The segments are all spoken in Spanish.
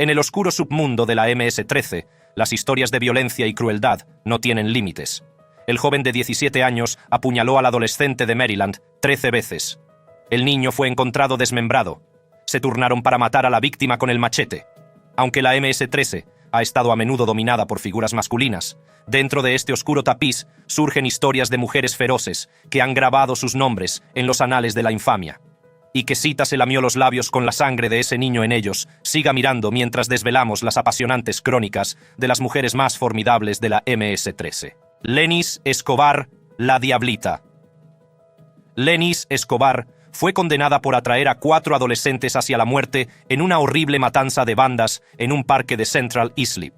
En el oscuro submundo de la MS-13, las historias de violencia y crueldad no tienen límites. El joven de 17 años apuñaló al adolescente de Maryland 13 veces. El niño fue encontrado desmembrado. Se turnaron para matar a la víctima con el machete. Aunque la MS-13 ha estado a menudo dominada por figuras masculinas, dentro de este oscuro tapiz surgen historias de mujeres feroces que han grabado sus nombres en los anales de la infamia. Y que Sita se lamió los labios con la sangre de ese niño en ellos, siga mirando mientras desvelamos las apasionantes crónicas de las mujeres más formidables de la MS-13. Lenis Escobar, la Diablita. Lenis Escobar fue condenada por atraer a 4 adolescentes hacia la muerte en una horrible matanza de bandas en un parque de Central Islip.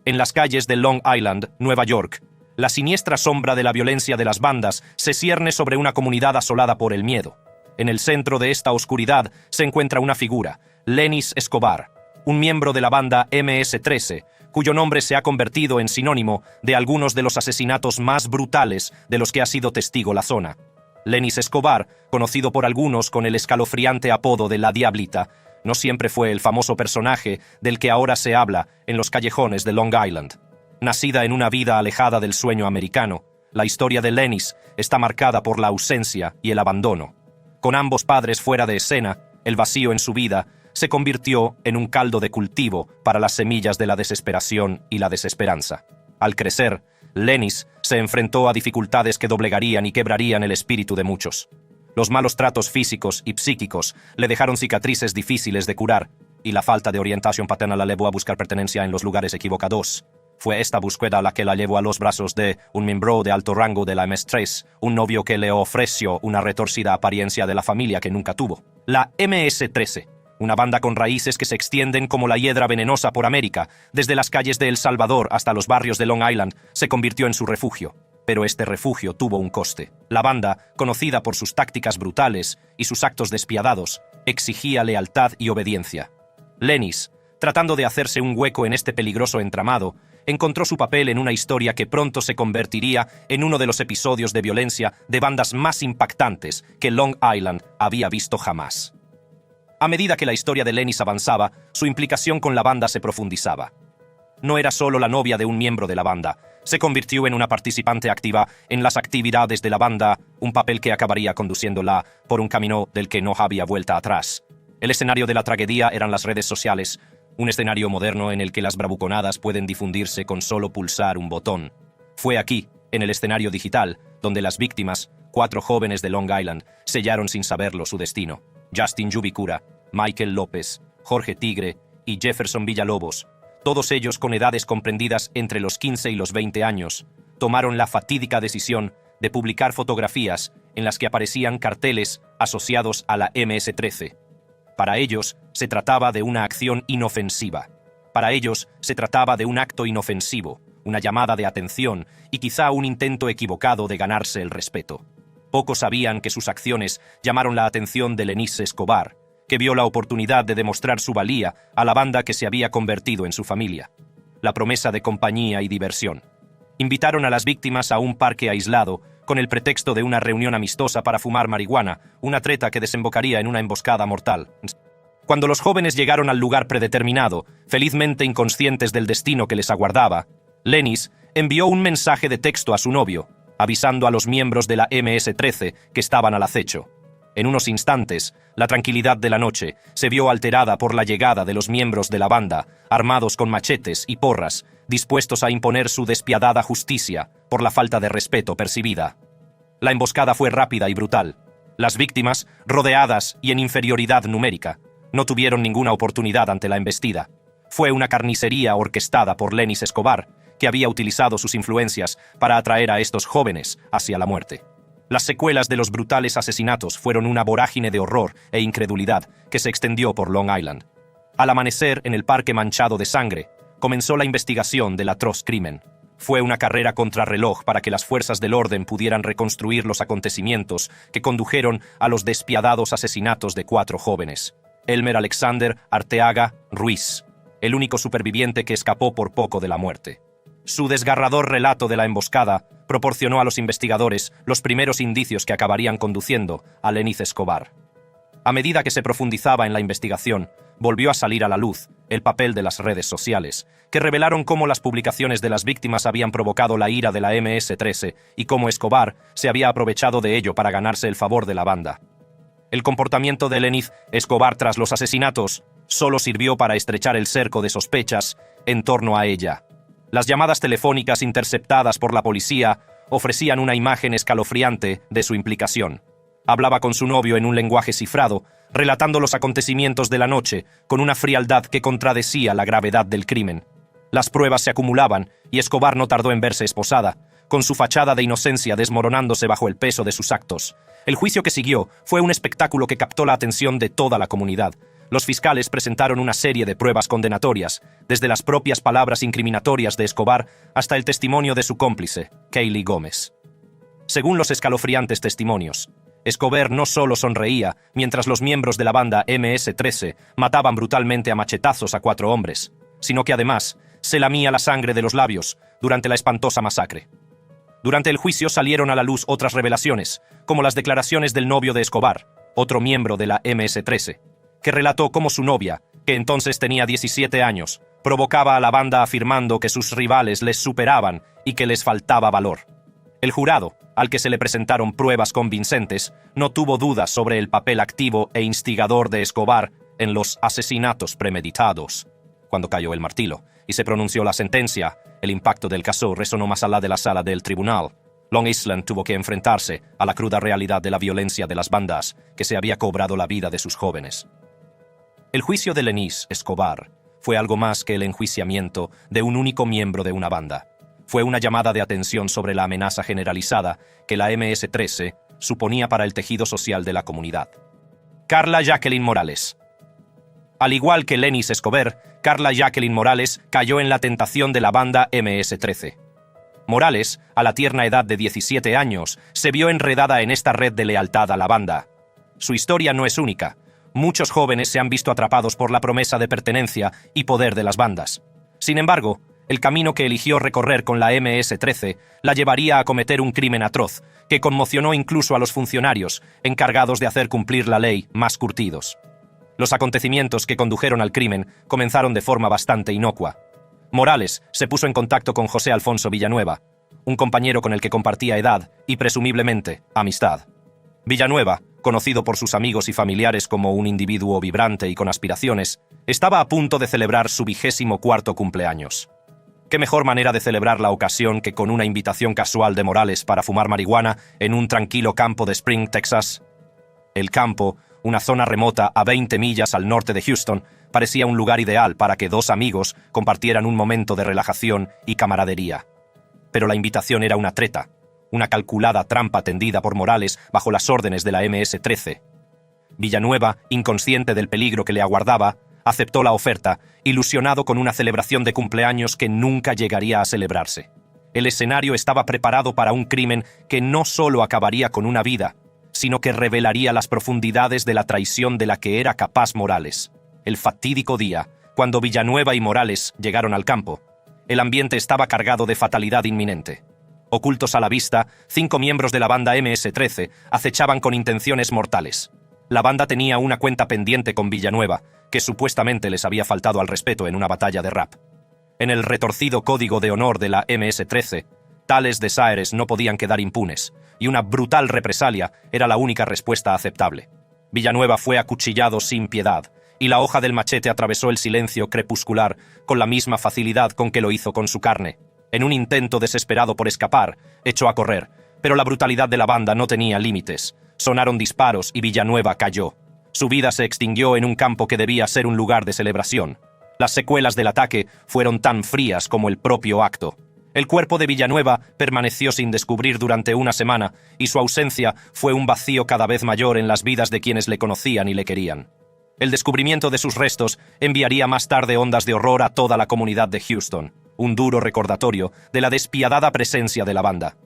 En las calles de Long Island, Nueva York, la siniestra sombra de la violencia de las bandas se cierne sobre una comunidad asolada por el miedo. En el centro de esta oscuridad se encuentra una figura, Lenis Escobar, un miembro de la banda MS-13, cuyo nombre se ha convertido en sinónimo de algunos de los asesinatos más brutales de los que ha sido testigo la zona. Lenis Escobar, conocido por algunos con el escalofriante apodo de la Diablita, no siempre fue el famoso personaje del que ahora se habla en los callejones de Long Island. Nacida en una vida alejada del sueño americano, la historia de Lenis está marcada por la ausencia y el abandono. Con ambos padres fuera de escena, el vacío en su vida se convirtió en un caldo de cultivo para las semillas de la desesperación y la desesperanza. Al crecer, Lenis se enfrentó a dificultades que doblegarían y quebrarían el espíritu de muchos. Los malos tratos físicos y psíquicos le dejaron cicatrices difíciles de curar, y la falta de orientación paterna la llevó a buscar pertenencia en los lugares equivocados. Fue esta búsqueda la que la llevó a los brazos de un miembro de alto rango de la MS-13, un novio que le ofreció una retorcida apariencia de la familia que nunca tuvo. La MS-13, una banda con raíces que se extienden como la hiedra venenosa por América, desde las calles de El Salvador hasta los barrios de Long Island, se convirtió en su refugio. Pero este refugio tuvo un coste. La banda, conocida por sus tácticas brutales y sus actos despiadados, exigía lealtad y obediencia. Lenis, tratando de hacerse un hueco en este peligroso entramado, encontró su papel en una historia que pronto se convertiría en uno de los episodios de violencia de bandas más impactantes que Long Island había visto jamás. A medida que la historia de Lenis avanzaba, su implicación con la banda se profundizaba. No era solo la novia de un miembro de la banda, se convirtió en una participante activa en las actividades de la banda, un papel que acabaría conduciéndola por un camino del que no había vuelta atrás. El escenario de la tragedia eran las redes sociales, un escenario moderno en el que las bravuconadas pueden difundirse con solo pulsar un botón. Fue aquí, en el escenario digital, donde las víctimas, 4 jóvenes de Long Island, sellaron sin saberlo su destino. Justin Yubicura, Michael López, Jorge Tigre y Jefferson Villalobos, todos ellos con edades comprendidas entre los 15 y los 20 años, tomaron la fatídica decisión de publicar fotografías en las que aparecían carteles asociados a la MS-13. Para ellos, se trataba de una acción inofensiva. Para ellos, se trataba de un acto inofensivo, una llamada de atención y quizá un intento equivocado de ganarse el respeto. Pocos sabían que sus acciones llamaron la atención de Lenis Escobar, que vio la oportunidad de demostrar su valía a la banda que se había convertido en su familia. La promesa de compañía y diversión. Invitaron a las víctimas a un parque aislado con el pretexto de una reunión amistosa para fumar marihuana, una treta que desembocaría en una emboscada mortal. Cuando los jóvenes llegaron al lugar predeterminado, felizmente inconscientes del destino que les aguardaba, Lenis envió un mensaje de texto a su novio, avisando a los miembros de la MS-13 que estaban al acecho. En unos instantes, la tranquilidad de la noche se vio alterada por la llegada de los miembros de la banda, armados con machetes y porras, dispuestos a imponer su despiadada justicia por la falta de respeto percibida. La emboscada fue rápida y brutal. Las víctimas, rodeadas y en inferioridad numérica, no tuvieron ninguna oportunidad ante la embestida. Fue una carnicería orquestada por Lenis Escobar, que había utilizado sus influencias para atraer a estos jóvenes hacia la muerte. Las secuelas de los brutales asesinatos fueron una vorágine de horror e incredulidad que se extendió por Long Island. Al amanecer en el parque manchado de sangre, comenzó la investigación del atroz crimen. Fue una carrera contrarreloj para que las fuerzas del orden pudieran reconstruir los acontecimientos que condujeron a los despiadados asesinatos de 4 jóvenes. Elmer Alexander Arteaga Ruiz, el único superviviente que escapó por poco de la muerte. Su desgarrador relato de la emboscada proporcionó a los investigadores los primeros indicios que acabarían conduciendo a Lenis Escobar. A medida que se profundizaba en la investigación, volvió a salir a la luz el papel de las redes sociales, que revelaron cómo las publicaciones de las víctimas habían provocado la ira de la MS-13 y cómo Escobar se había aprovechado de ello para ganarse el favor de la banda. El comportamiento de Eleniz Escobar tras los asesinatos solo sirvió para estrechar el cerco de sospechas en torno a ella. Las llamadas telefónicas interceptadas por la policía ofrecían una imagen escalofriante de su implicación. Hablaba con su novio en un lenguaje cifrado, relatando los acontecimientos de la noche con una frialdad que contradecía la gravedad del crimen. Las pruebas se acumulaban y Escobar no tardó en verse esposada, con su fachada de inocencia desmoronándose bajo el peso de sus actos. El juicio que siguió fue un espectáculo que captó la atención de toda la comunidad. Los fiscales presentaron una serie de pruebas condenatorias, desde las propias palabras incriminatorias de Escobar hasta el testimonio de su cómplice, Kaylee Gómez. Según los escalofriantes testimonios, Escobar no solo sonreía mientras los miembros de la banda MS-13 mataban brutalmente a machetazos a 4 hombres, sino que además se lamía la sangre de los labios durante la espantosa masacre. Durante el juicio salieron a la luz otras revelaciones, como las declaraciones del novio de Escobar, otro miembro de la MS-13, que relató cómo su novia, que entonces tenía 17 años, provocaba a la banda afirmando que sus rivales les superaban y que les faltaba valor. El jurado, al que se le presentaron pruebas convincentes, no tuvo dudas sobre el papel activo e instigador de Escobar en los asesinatos premeditados. Cuando cayó el martillo y se pronunció la sentencia, el impacto del caso resonó más allá de la sala del tribunal. Long Island tuvo que enfrentarse a la cruda realidad de la violencia de las bandas que se había cobrado la vida de sus jóvenes. El juicio de Eleniz Escobar fue algo más que el enjuiciamiento de un único miembro de una banda. Fue una llamada de atención sobre la amenaza generalizada que la MS-13 suponía para el tejido social de la comunidad. Carla Jacqueline Morales. Al igual que Eleniz Escobar, Carla Jacqueline Morales cayó en la tentación de la banda MS-13. Morales, a la tierna edad de 17 años, se vio enredada en esta red de lealtad a la banda. Su historia no es única. Muchos jóvenes se han visto atrapados por la promesa de pertenencia y poder de las bandas. Sin embargo, el camino que eligió recorrer con la MS-13 la llevaría a cometer un crimen atroz, que conmocionó incluso a los funcionarios encargados de hacer cumplir la ley más curtidos. Los acontecimientos que condujeron al crimen comenzaron de forma bastante inocua. Morales se puso en contacto con José Alfonso Villanueva, un compañero con el que compartía edad y, presumiblemente, amistad. Villanueva, conocido por sus amigos y familiares como un individuo vibrante y con aspiraciones, estaba a punto de celebrar su 24º cumpleaños. ¿Qué mejor manera de celebrar la ocasión que con una invitación casual de Morales para fumar marihuana en un tranquilo campo de Spring, Texas? El campo, una zona remota a 20 millas al norte de Houston, parecía un lugar ideal para que 2 amigos compartieran un momento de relajación y camaradería. Pero la invitación era una treta, una calculada trampa tendida por Morales bajo las órdenes de la MS-13. Villanueva, inconsciente del peligro que le aguardaba, aceptó la oferta, ilusionado con una celebración de cumpleaños que nunca llegaría a celebrarse. El escenario estaba preparado para un crimen que no solo acabaría con una vida, sino que revelaría las profundidades de la traición de la que era capaz Morales. El fatídico día, cuando Villanueva y Morales llegaron al campo, el ambiente estaba cargado de fatalidad inminente. Ocultos a la vista, 5 miembros de la banda MS-13 acechaban con intenciones mortales. La banda tenía una cuenta pendiente con Villanueva, que supuestamente les había faltado al respeto en una batalla de rap. En el retorcido código de honor de la MS-13, tales desaires no podían quedar impunes, y una brutal represalia era la única respuesta aceptable. Villanueva fue acuchillado sin piedad, y la hoja del machete atravesó el silencio crepuscular con la misma facilidad con que lo hizo con su carne. En un intento desesperado por escapar, echó a correr, pero la brutalidad de la banda no tenía límites. Sonaron disparos y Villanueva cayó. Su vida se extinguió en un campo que debía ser un lugar de celebración. Las secuelas del ataque fueron tan frías como el propio acto. El cuerpo de Villanueva permaneció sin descubrir durante una semana, y su ausencia fue un vacío cada vez mayor en las vidas de quienes le conocían y le querían. El descubrimiento de sus restos enviaría más tarde ondas de horror a toda la comunidad de Houston, un duro recordatorio de la despiadada presencia de la banda.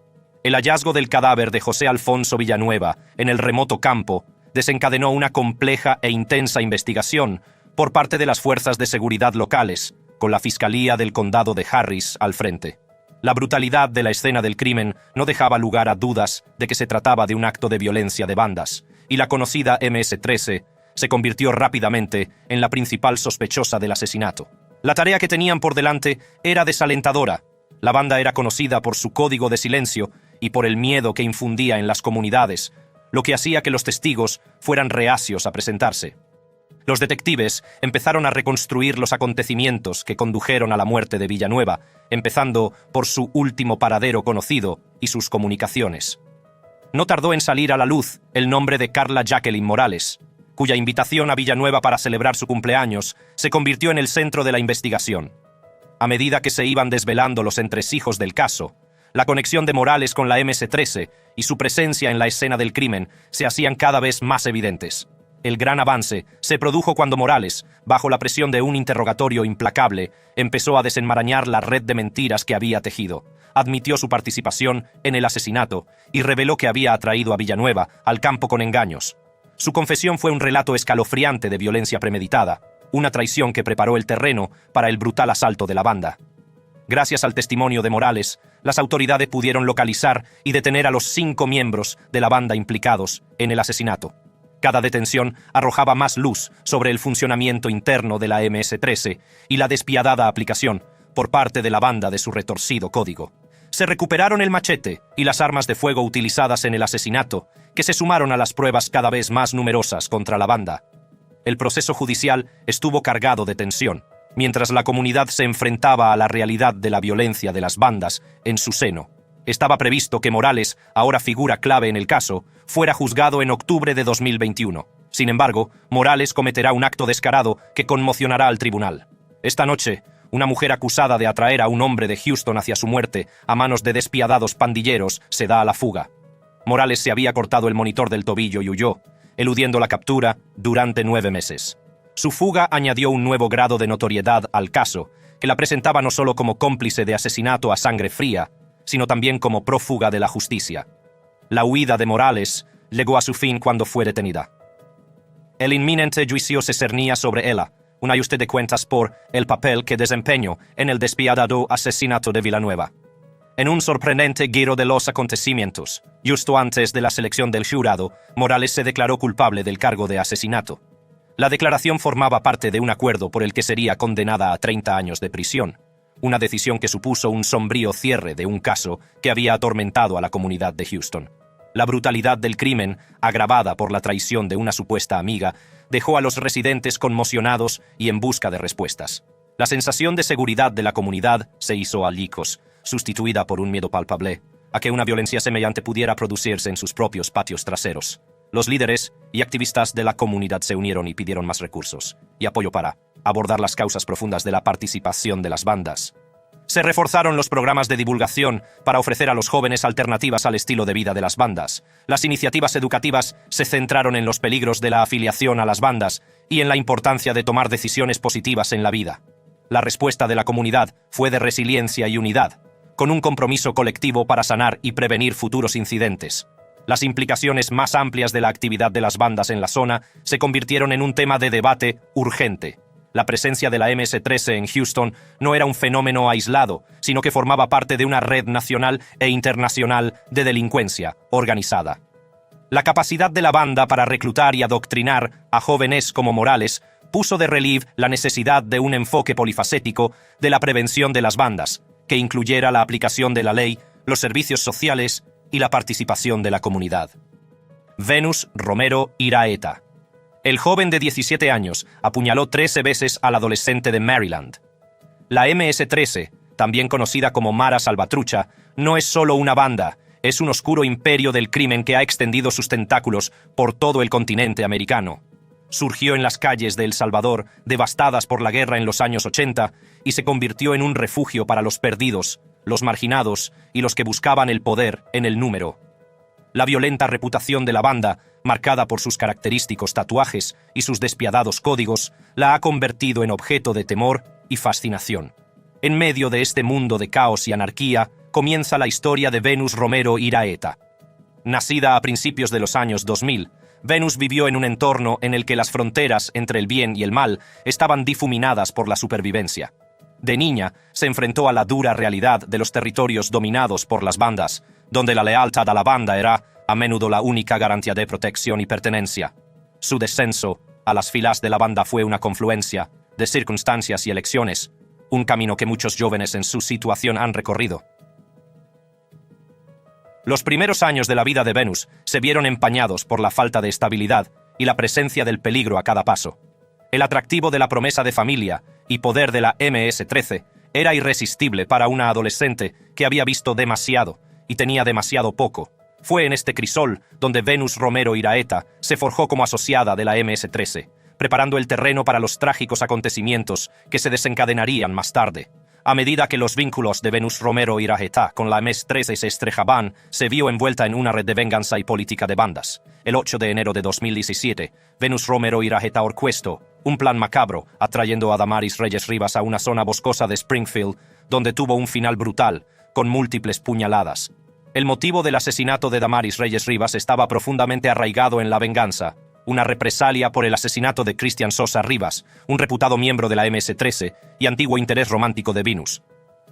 El hallazgo del cadáver de José Alfonso Villanueva en el remoto campo desencadenó una compleja e intensa investigación por parte de las fuerzas de seguridad locales, con la Fiscalía del Condado de Harris al frente. La brutalidad de la escena del crimen no dejaba lugar a dudas de que se trataba de un acto de violencia de bandas, y la conocida MS-13 se convirtió rápidamente en la principal sospechosa del asesinato. La tarea que tenían por delante era desalentadora. La banda era conocida por su código de silencio y por el miedo que infundía en las comunidades, lo que hacía que los testigos fueran reacios a presentarse. Los detectives empezaron a reconstruir los acontecimientos que condujeron a la muerte de Villanueva, empezando por su último paradero conocido y sus comunicaciones. No tardó en salir a la luz el nombre de Carla Jacqueline Morales, cuya invitación a Villanueva para celebrar su cumpleaños se convirtió en el centro de la investigación. A medida que se iban desvelando los entresijos del caso, la conexión de Morales con la MS-13 y su presencia en la escena del crimen se hacían cada vez más evidentes. El gran avance se produjo cuando Morales, bajo la presión de un interrogatorio implacable, empezó a desenmarañar la red de mentiras que había tejido. Admitió su participación en el asesinato y reveló que había atraído a Villanueva al campo con engaños. Su confesión fue un relato escalofriante de violencia premeditada, una traición que preparó el terreno para el brutal asalto de la banda. Gracias al testimonio de Morales, las autoridades pudieron localizar y detener a los 5 miembros de la banda implicados en el asesinato. Cada detención arrojaba más luz sobre el funcionamiento interno de la MS-13 y la despiadada aplicación por parte de la banda de su retorcido código. Se recuperaron el machete y las armas de fuego utilizadas en el asesinato, que se sumaron a las pruebas cada vez más numerosas contra la banda. El proceso judicial estuvo cargado de tensión, mientras la comunidad se enfrentaba a la realidad de la violencia de las bandas en su seno. Estaba previsto que Morales, ahora figura clave en el caso, fuera juzgado en octubre de 2021. Sin embargo, Morales cometerá un acto descarado que conmocionará al tribunal. Esta noche, una mujer acusada de atraer a un hombre de Houston hacia su muerte a manos de despiadados pandilleros se da a la fuga. Morales se había cortado el monitor del tobillo y huyó, eludiendo la captura durante 9 meses. Su fuga añadió un nuevo grado de notoriedad al caso, que la presentaba no solo como cómplice de asesinato a sangre fría, sino también como prófuga de la justicia. La huida de Morales llegó a su fin cuando fue detenida. El inminente juicio se cernía sobre ella, un ajuste de cuentas por el papel que desempeñó en el despiadado asesinato de Villanueva. En un sorprendente giro de los acontecimientos, justo antes de la selección del jurado, Morales se declaró culpable del cargo de asesinato. La declaración formaba parte de un acuerdo por el que sería condenada a 30 años de prisión, una decisión que supuso un sombrío cierre de un caso que había atormentado a la comunidad de Houston. La brutalidad del crimen, agravada por la traición de una supuesta amiga, dejó a los residentes conmocionados y en busca de respuestas. La sensación de seguridad de la comunidad se hizo añicos, sustituida por un miedo palpable a que una violencia semejante pudiera producirse en sus propios patios traseros. Los líderes y activistas de la comunidad se unieron y pidieron más recursos y apoyo para abordar las causas profundas de la participación de las bandas. Se reforzaron los programas de divulgación para ofrecer a los jóvenes alternativas al estilo de vida de las bandas. Las iniciativas educativas se centraron en los peligros de la afiliación a las bandas y en la importancia de tomar decisiones positivas en la vida. La respuesta de la comunidad fue de resiliencia y unidad, con un compromiso colectivo para sanar y prevenir futuros incidentes. Las implicaciones más amplias de la actividad de las bandas en la zona se convirtieron en un tema de debate urgente. La presencia de la MS-13 en Houston no era un fenómeno aislado, sino que formaba parte de una red nacional e internacional de delincuencia organizada. La capacidad de la banda para reclutar y adoctrinar a jóvenes como Morales puso de relieve la necesidad de un enfoque polifacético de la prevención de las bandas, que incluyera la aplicación de la ley, los servicios sociales y la participación de la comunidad. Venus Romero Iraeta. El joven de 17 años apuñaló 13 veces al adolescente de Maryland. La MS-13, también conocida como Mara Salvatrucha, no es solo una banda, es un oscuro imperio del crimen que ha extendido sus tentáculos por todo el continente americano. Surgió en las calles de El Salvador, devastadas por la guerra en los años 80, y se convirtió en un refugio para los perdidos, los marginados y los que buscaban el poder en el número. La violenta reputación de la banda, marcada por sus característicos tatuajes y sus despiadados códigos, la ha convertido en objeto de temor y fascinación. En medio de este mundo de caos y anarquía, comienza la historia de Venus Romero Iraeta. Nacida a principios de los años 2000, Venus vivió en un entorno en el que las fronteras entre el bien y el mal estaban difuminadas por la supervivencia. De niña, se enfrentó a la dura realidad de los territorios dominados por las bandas, donde la lealtad a la banda era a menudo la única garantía de protección y pertenencia. Su descenso a las filas de la banda fue una confluencia de circunstancias y elecciones, un camino que muchos jóvenes en su situación han recorrido. Los primeros años de la vida de Venus se vieron empañados por la falta de estabilidad y la presencia del peligro a cada paso. El atractivo de la promesa de familia y poder de la MS-13 era irresistible para una adolescente que había visto demasiado y tenía demasiado poco. Fue en este crisol donde Venus Romero Iraeta se forjó como asociada de la MS-13, preparando el terreno para los trágicos acontecimientos que se desencadenarían más tarde. A medida que los vínculos de Venus Romero Iraeta con la MS-13 se estrechaban, se vio envuelta en una red de venganza y política de bandas. El 8 de enero de 2017, Venus Romero Iraeta orquestó un plan macabro, atrayendo a Damaris Reyes Rivas a una zona boscosa de Springfield, donde tuvo un final brutal, con múltiples puñaladas. El motivo del asesinato de Damaris Reyes Rivas estaba profundamente arraigado en la venganza, una represalia por el asesinato de Cristian Sosa Rivas, un reputado miembro de la MS-13 y antiguo interés romántico de Venus.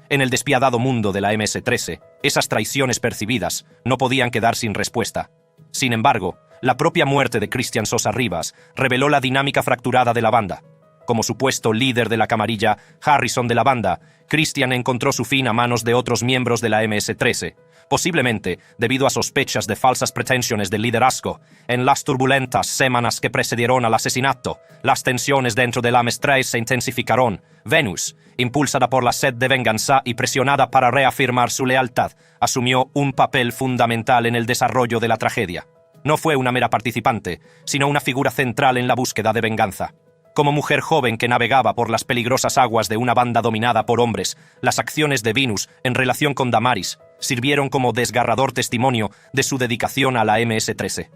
En el despiadado mundo de la MS-13, esas traiciones percibidas no podían quedar sin respuesta. Sin embargo, la propia muerte de Cristian Sosa Rivas reveló la dinámica fracturada de la banda. Como supuesto líder de la camarilla Harrison de la banda, Cristian encontró su fin a manos de otros miembros de la MS-13, posiblemente debido a sospechas de falsas pretensiones de liderazgo. En las turbulentas semanas que precedieron al asesinato, las tensiones dentro de la MS-13 se intensificaron. Venus, impulsada por la sed de venganza y presionada para reafirmar su lealtad, asumió un papel fundamental en el desarrollo de la tragedia. No fue una mera participante, sino una figura central en la búsqueda de venganza. Como mujer joven que navegaba por las peligrosas aguas de una banda dominada por hombres, las acciones de Venus en relación con Damaris sirvieron como desgarrador testimonio de su dedicación a la MS-13.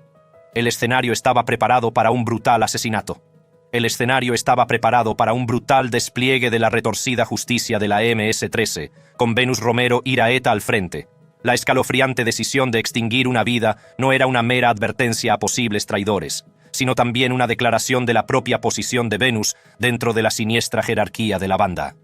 El escenario estaba preparado para un brutal asesinato. El escenario estaba preparado para un brutal despliegue de la retorcida justicia de la MS-13, con Venus Romero Iraeta al frente. La escalofriante decisión de extinguir una vida no era una mera advertencia a posibles traidores, sino también una declaración de la propia posición de Venus dentro de la siniestra jerarquía de la banda.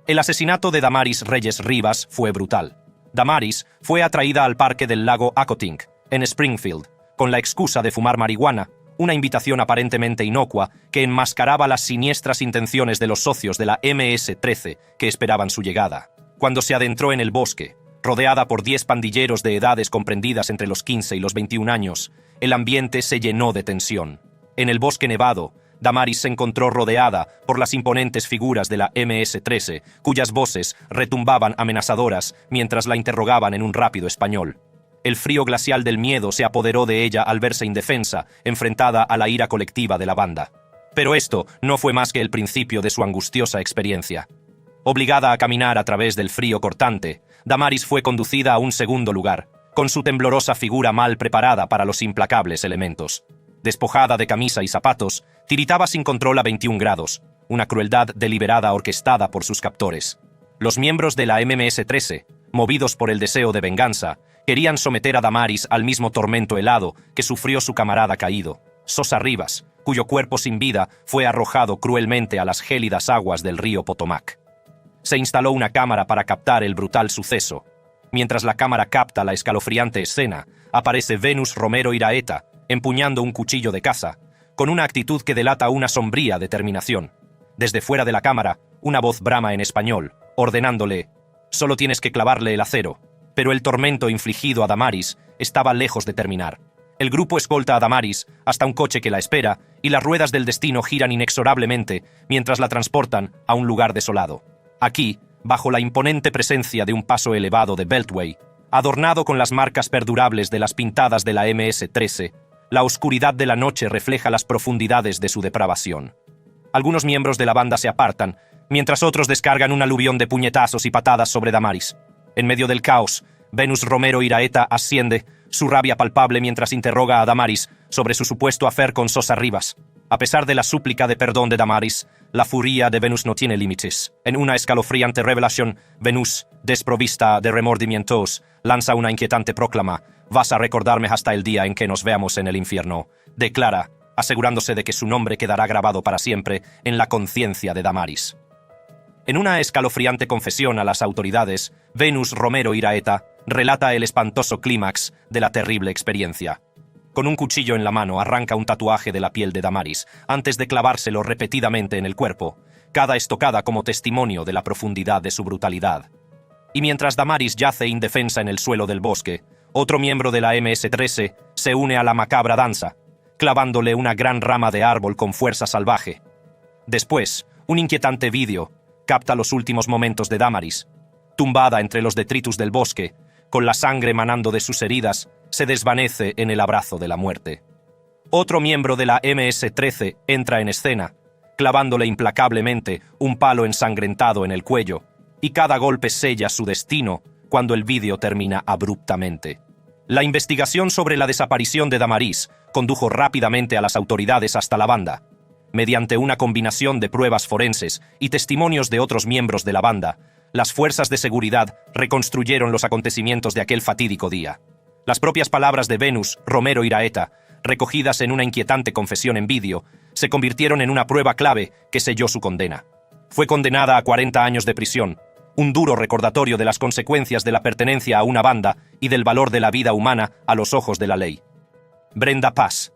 El asesinato de Damaris Reyes Rivas fue brutal. Damaris fue atraída al parque del lago Accotink, en Springfield, con la excusa de fumar marihuana, una invitación aparentemente inocua que enmascaraba las siniestras intenciones de los socios de la MS-13 que esperaban su llegada. Cuando se adentró en el bosque, rodeada por 10 pandilleros de edades comprendidas entre los 15 y los 21 años, el ambiente se llenó de tensión. En el bosque nevado, Damaris se encontró rodeada por las imponentes figuras de la MS-13, cuyas voces retumbaban amenazadoras mientras la interrogaban en un rápido español. El frío glacial del miedo se apoderó de ella al verse indefensa, enfrentada a la ira colectiva de la banda. Pero esto no fue más que el principio de su angustiosa experiencia. Obligada a caminar a través del frío cortante, Damaris fue conducida a un segundo lugar, con su temblorosa figura mal preparada para los implacables elementos. Despojada de camisa y zapatos, tiritaba sin control a 21 grados, una crueldad deliberada orquestada por sus captores. Los miembros de la MS-13, movidos por el deseo de venganza, querían someter a Damaris al mismo tormento helado que sufrió su camarada caído, Sosa Rivas, cuyo cuerpo sin vida fue arrojado cruelmente a las gélidas aguas del río Potomac. Se instaló una cámara para captar el brutal suceso. Mientras la cámara capta la escalofriante escena, aparece Venus Romero Iraeta, empuñando un cuchillo de caza, con una actitud que delata una sombría determinación. Desde fuera de la cámara, una voz brama en español, ordenándole: «Solo tienes que clavarle el acero». Pero el tormento infligido a Damaris estaba lejos de terminar. El grupo escolta a Damaris hasta un coche que la espera y las ruedas del destino giran inexorablemente mientras la transportan a un lugar desolado. Aquí, bajo la imponente presencia de un paso elevado de Beltway, adornado con las marcas perdurables de las pintadas de la MS-13, la oscuridad de la noche refleja las profundidades de su depravación. Algunos miembros de la banda se apartan, mientras otros descargan un aluvión de puñetazos y patadas sobre Damaris. En medio del caos, Venus Romero Iraeta asciende, su rabia palpable mientras interroga a Damaris sobre su supuesto affair con Sosa Rivas. A pesar de la súplica de perdón de Damaris, la furia de Venus no tiene límites. En una escalofriante revelación, Venus, desprovista de remordimientos, lanza una inquietante proclama: «Vas a recordarme hasta el día en que nos veamos en el infierno», declara, asegurándose de que su nombre quedará grabado para siempre en la conciencia de Damaris. En una escalofriante confesión a las autoridades, Venus Romero Iraeta relata el espantoso clímax de la terrible experiencia. Con un cuchillo en la mano arranca un tatuaje de la piel de Damaris, antes de clavárselo repetidamente en el cuerpo, cada estocada como testimonio de la profundidad de su brutalidad. Y mientras Damaris yace indefensa en el suelo del bosque, otro miembro de la MS-13 se une a la macabra danza, clavándole una gran rama de árbol con fuerza salvaje. Después, un inquietante vídeo capta los últimos momentos de Damaris. Tumbada entre los detritus del bosque, con la sangre manando de sus heridas, se desvanece en el abrazo de la muerte. Otro miembro de la MS-13 entra en escena, clavándole implacablemente un palo ensangrentado en el cuello, y cada golpe sella su destino cuando el vídeo termina abruptamente. La investigación sobre la desaparición de Damaris condujo rápidamente a las autoridades hasta la banda. Mediante una combinación de pruebas forenses y testimonios de otros miembros de la banda, las fuerzas de seguridad reconstruyeron los acontecimientos de aquel fatídico día. Las propias palabras de Venus Romero Iraeta, recogidas en una inquietante confesión en vídeo, se convirtieron en una prueba clave que selló su condena. Fue condenada a 40 años de prisión, un duro recordatorio de las consecuencias de la pertenencia a una banda y del valor de la vida humana a los ojos de la ley. Brenda Paz.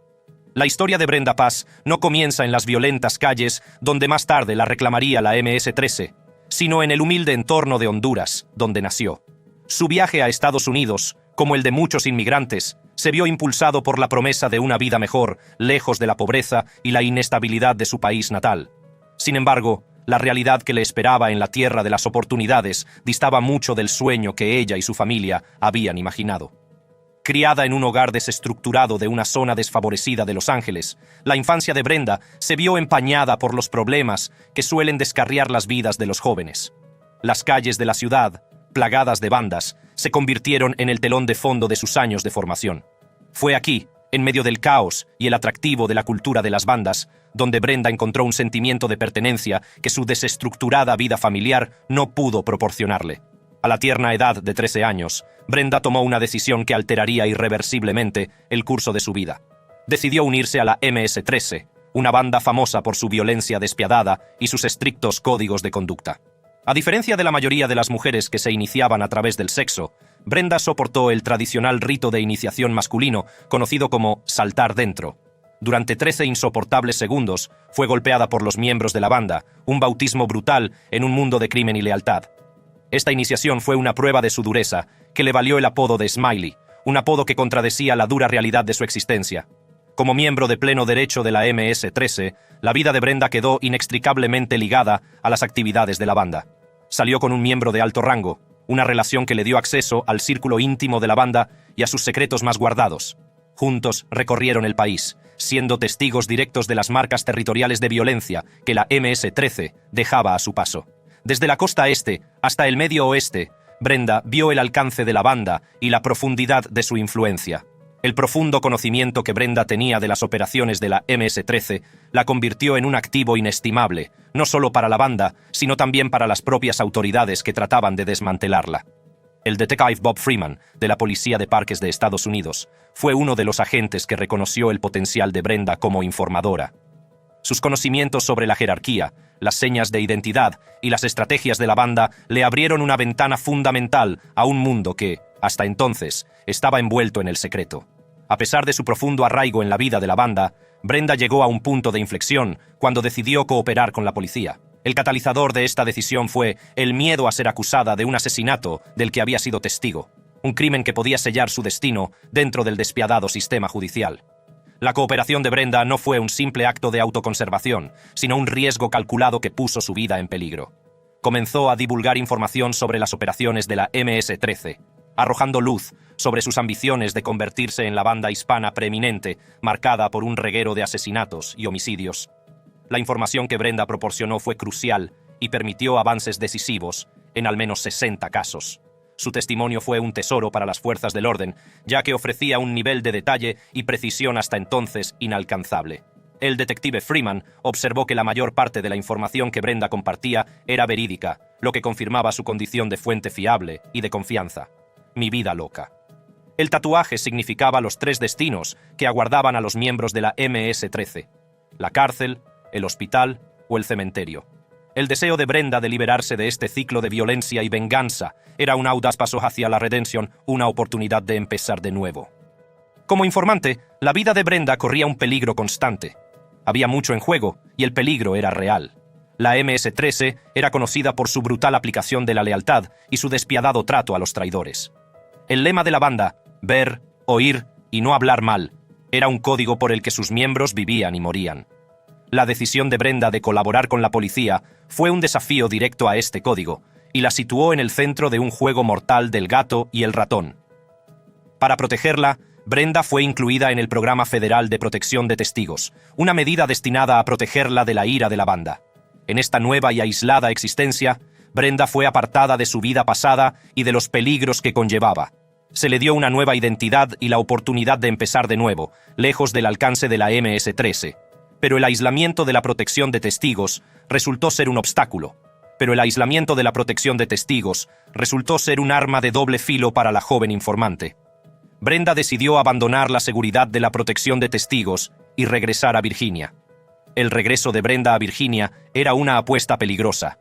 La historia de Brenda Paz no comienza en las violentas calles donde más tarde la reclamaría la MS-13, sino en el humilde entorno de Honduras, donde nació. Su viaje a Estados Unidos, como el de muchos inmigrantes, se vio impulsado por la promesa de una vida mejor, lejos de la pobreza y la inestabilidad de su país natal. Sin embargo, la realidad que le esperaba en la tierra de las oportunidades distaba mucho del sueño que ella y su familia habían imaginado. Criada en un hogar desestructurado de una zona desfavorecida de Los Ángeles, la infancia de Brenda se vio empañada por los problemas que suelen descarriar las vidas de los jóvenes. Las calles de la ciudad, plagadas de bandas, se convirtieron en el telón de fondo de sus años de formación. Fue aquí, en medio del caos y el atractivo de la cultura de las bandas, donde Brenda encontró un sentimiento de pertenencia que su desestructurada vida familiar no pudo proporcionarle. A la tierna edad de 13 años, Brenda tomó una decisión que alteraría irreversiblemente el curso de su vida. Decidió unirse a la MS-13, una banda famosa por su violencia despiadada y sus estrictos códigos de conducta. A diferencia de la mayoría de las mujeres que se iniciaban a través del sexo, Brenda soportó el tradicional rito de iniciación masculino, conocido como saltar dentro. Durante 13 insoportables segundos, fue golpeada por los miembros de la banda, un bautismo brutal en un mundo de crimen y lealtad. Esta iniciación fue una prueba de su dureza, que le valió el apodo de Smiley, un apodo que contradecía la dura realidad de su existencia. Como miembro de pleno derecho de la MS-13, la vida de Brenda quedó inextricablemente ligada a las actividades de la banda. Salió con un miembro de alto rango, una relación que le dio acceso al círculo íntimo de la banda y a sus secretos más guardados. Juntos recorrieron el país, siendo testigos directos de las marcas territoriales de violencia que la MS-13 dejaba a su paso. Desde la costa este hasta el medio oeste, Brenda vio el alcance de la banda y la profundidad de su influencia. El profundo conocimiento que Brenda tenía de las operaciones de la MS-13 la convirtió en un activo inestimable, no solo para la banda, sino también para las propias autoridades que trataban de desmantelarla. El detective Bob Freeman, de la Policía de Parques de Estados Unidos, fue uno de los agentes que reconoció el potencial de Brenda como informadora. Sus conocimientos sobre la jerarquía, las señas de identidad y las estrategias de la banda le abrieron una ventana fundamental a un mundo que, hasta entonces, estaba envuelto en el secreto. A pesar de su profundo arraigo en la vida de la banda, Brenda llegó a un punto de inflexión cuando decidió cooperar con la policía. El catalizador de esta decisión fue el miedo a ser acusada de un asesinato del que había sido testigo, un crimen que podía sellar su destino dentro del despiadado sistema judicial. La cooperación de Brenda no fue un simple acto de autoconservación, sino un riesgo calculado que puso su vida en peligro. Comenzó a divulgar información sobre las operaciones de la MS-13, arrojando luz sobre sus ambiciones de convertirse en la banda hispana preeminente, marcada por un reguero de asesinatos y homicidios. La información que Brenda proporcionó fue crucial y permitió avances decisivos en al menos 60 casos. Su testimonio fue un tesoro para las fuerzas del orden, ya que ofrecía un nivel de detalle y precisión hasta entonces inalcanzable. El detective Freeman observó que la mayor parte de la información que Brenda compartía era verídica, lo que confirmaba su condición de fuente fiable y de confianza. Mi vida loca. El tatuaje significaba los 3 destinos que aguardaban a los miembros de la MS-13: la cárcel, el hospital o el cementerio. El deseo de Brenda de liberarse de este ciclo de violencia y venganza era un audaz paso hacia la redención, una oportunidad de empezar de nuevo. Como informante, la vida de Brenda corría un peligro constante. Había mucho en juego y el peligro era real. La MS-13 era conocida por su brutal aplicación de la lealtad y su despiadado trato a los traidores. El lema de la banda, ver, oír y no hablar mal, era un código por el que sus miembros vivían y morían. La decisión de Brenda de colaborar con la policía fue un desafío directo a este código y la situó en el centro de un juego mortal del gato y el ratón. Para protegerla, Brenda fue incluida en el Programa Federal de Protección de Testigos, una medida destinada a protegerla de la ira de la banda. En esta nueva y aislada existencia, Brenda fue apartada de su vida pasada y de los peligros que conllevaba. Se le dio una nueva identidad y la oportunidad de empezar de nuevo, lejos del alcance de la MS-13. Pero el aislamiento de la protección de testigos resultó ser un obstáculo. Pero el aislamiento de la protección de testigos resultó ser un arma de doble filo para la joven informante. Brenda decidió abandonar la seguridad de la protección de testigos y regresar a Virginia. El regreso de Brenda a Virginia era una apuesta peligrosa.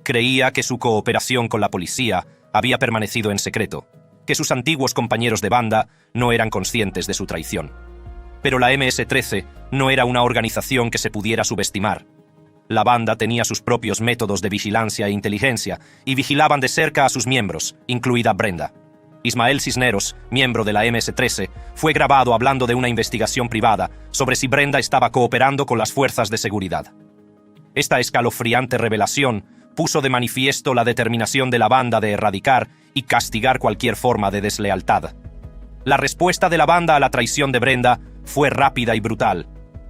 Creía que su cooperación con la policía había permanecido en secreto, que sus antiguos compañeros de banda no eran conscientes de su traición. Pero la MS-13 no era una organización que se pudiera subestimar. La banda tenía sus propios métodos de vigilancia e inteligencia y vigilaban de cerca a sus miembros, incluida Brenda. Ismael Cisneros, miembro de la MS-13, fue grabado hablando de una investigación privada sobre si Brenda estaba cooperando con las fuerzas de seguridad. Esta escalofriante revelación puso de manifiesto la determinación de la banda de erradicar y castigar cualquier forma de deslealtad. La respuesta de la banda a la traición de Brenda fue rápida y brutal.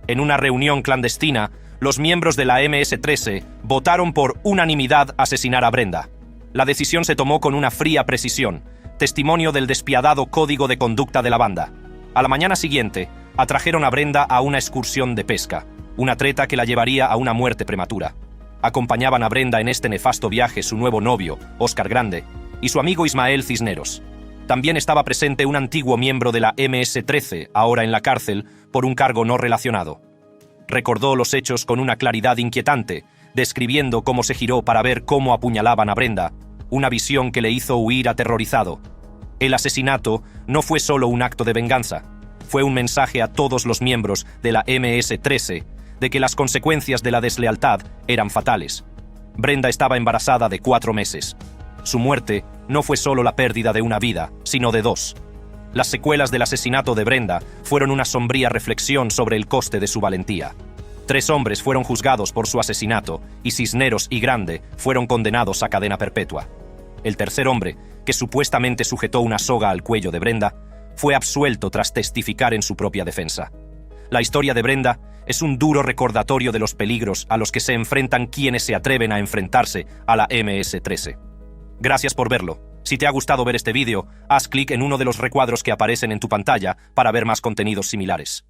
En una reunión clandestina, los miembros de la MS-13 votaron por unanimidad asesinar a Brenda. La decisión se tomó con una fría precisión, testimonio del despiadado código de conducta de la banda. A la mañana siguiente, atrajeron a Brenda a una excursión de pesca, una treta que la llevaría a una muerte prematura. Acompañaban a Brenda en este nefasto viaje su nuevo novio, Oscar Grande, y su amigo Ismael Cisneros. También estaba presente un antiguo miembro de la MS-13, ahora en la cárcel, por un cargo no relacionado. Recordó los hechos con una claridad inquietante, describiendo cómo se giró para ver cómo apuñalaban a Brenda, una visión que le hizo huir aterrorizado. El asesinato no fue solo un acto de venganza, fue un mensaje a todos los miembros de la MS-13 de que las consecuencias de la deslealtad eran fatales. Brenda estaba embarazada de 4 meses. Su muerte no fue solo la pérdida de una vida, sino de 2. Las secuelas del asesinato de Brenda fueron una sombría reflexión sobre el coste de su valentía. 3 hombres fueron juzgados por su asesinato y Cisneros y Grande fueron condenados a cadena perpetua. El tercer hombre, que supuestamente sujetó una soga al cuello de Brenda, fue absuelto tras testificar en su propia defensa. La historia de Brenda es un duro recordatorio de los peligros a los que se enfrentan quienes se atreven a enfrentarse a la MS-13. Gracias por verlo. Si te ha gustado ver este vídeo, haz clic en uno de los recuadros que aparecen en tu pantalla para ver más contenidos similares.